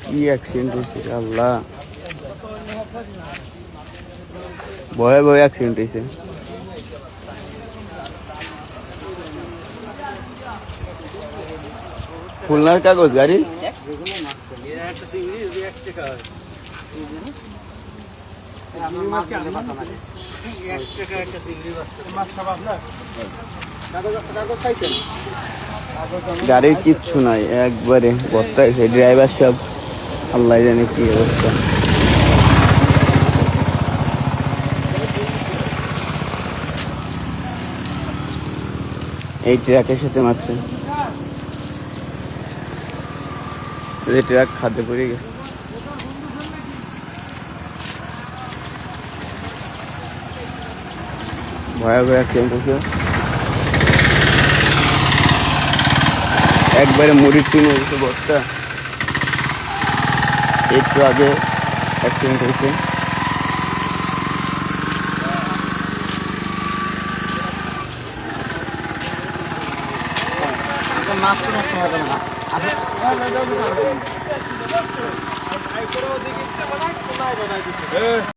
কি অ্যাক্সিডেন্ট হয়েছে আল্লাহ, ভয়ে ভয়ে অ্যাক্সিডেন্ট হয়েছে। খুলনার কাগজ গাড়ি গাড়ির কিচ্ছু নাই, একবারে বস্তা এসে ড্রাইভার সব আল্লাহ জানে কি অবস্থা। এই ট্রাকের সাথে মারছে, ট্রাক খাদ্য পড়ে গেছে। ভয়াবহ অ্যাক্সিডেন্ট হয়েছে, একবারে মুড়ির টিন হয়ে গেছে বস্তা। একটু আগে অ্যাক্সিডেন্ট হয়েছে। মাছ হবে না।